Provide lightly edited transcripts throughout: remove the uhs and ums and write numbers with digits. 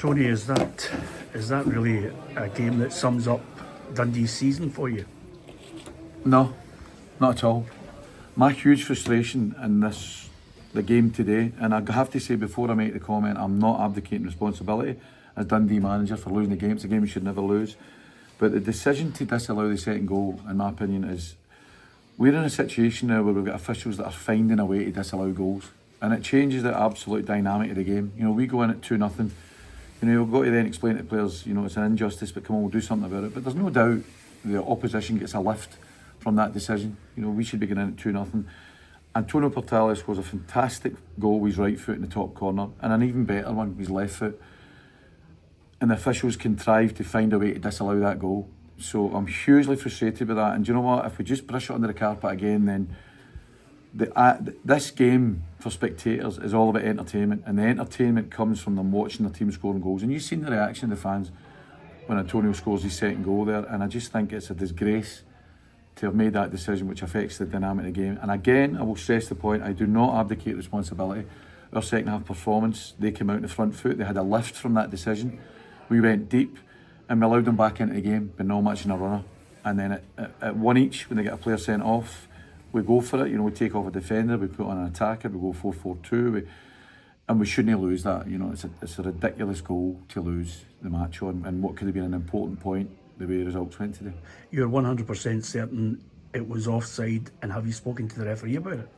Tony, is that really a game that sums up Dundee's season for you? No, not at all. My huge frustration in the game today, and I have to say before I make the comment, I'm not abdicating responsibility as Dundee manager for losing the game. It's a game we should never lose. But the decision to disallow the second goal, in my opinion, is we're in a situation now where we've got officials that are finding a way to disallow goals. And it changes the absolute dynamic of the game. You know, we go in at 2-0. You know, we've got to then explain to players, you know, it's an injustice, but come on, we'll do something about it. But there's no doubt the opposition gets a lift from that decision. You know, we should be going in at 2-0. Antonio Portales scores a fantastic goal with his right foot in the top corner, and an even better one with his left foot. And the officials contrived to find a way to disallow that goal. So I'm hugely frustrated with that. And do you know what? If we just brush it under the carpet again, then this game for spectators is all about entertainment, and the entertainment comes from them watching their team scoring goals. And you've seen the reaction of the fans when Antonio scores his second goal there, and I just think it's a disgrace to have made that decision, which affects the dynamic of the game. And again, I will stress the point, I do not abdicate responsibility. Our second half performance, they came out in the front foot, they had a lift from that decision. We went deep and we allowed them back into the game, but not much in a runner. And then at one each, when they get a player sent off, we go for it. You know, we take off a defender, we put on an attacker, we go 4-4-2, and we shouldn't lose that. You know, it's a ridiculous goal to lose the match on, and what could have been an important point the way the results went today. You're 100% certain it was offside, and have you spoken to the referee about it?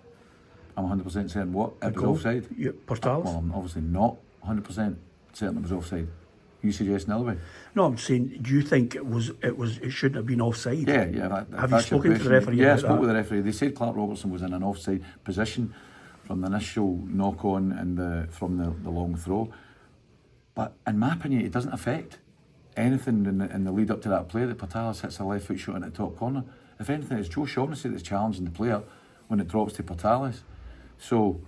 I'm 100% certain what? It was offside? Portales? Well, I'm obviously not 100% certain it was offside. You suggesting the other way? No, I'm saying, do you think it shouldn't have been offside? Yeah. Have you spoken to the referee? Yeah, I spoke with the referee. They said Clark Robertson was in an offside position from the initial knock on and from the long throw. But in my opinion, it doesn't affect anything in the lead up to that play that Portales hits a left foot shot in the top corner. If anything, it's Joe Shaughnessy that's challenging the player when it drops to Portales. So,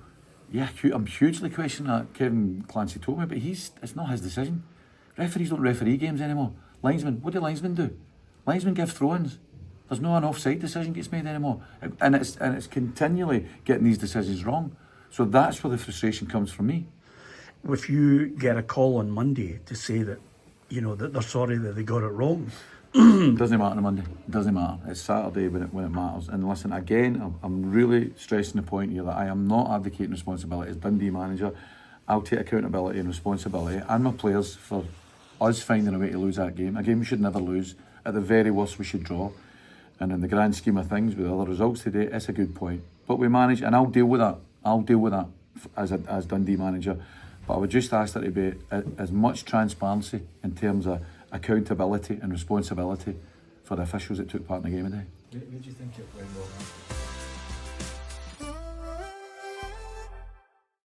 yeah, I'm hugely questioning that. Kevin Clancy told me, but it's not his decision. Referees don't referee games anymore. Linesmen, what do linesmen do? Linesmen give throw-ins. There's no an offside decision gets made anymore. And it's continually getting these decisions wrong. So that's where the frustration comes from me. If you get a call on Monday to say that, you know, that they're sorry that they got it wrong. Doesn't matter on Monday. It doesn't matter. It's Saturday when it matters. And listen, again, I'm really stressing the point here that I am not advocating responsibility as Dundee manager. I'll take accountability and responsibility and my players for us finding a way to lose that game. A game we should never lose. At the very worst, we should draw. And in the grand scheme of things, with the other results today, it's a good point. But we manage, and I'll deal with that. I'll deal with that as Dundee manager. But I would just ask there to be as much transparency in terms of accountability and responsibility for the officials that took part in the game today. Where do you think it went wrong?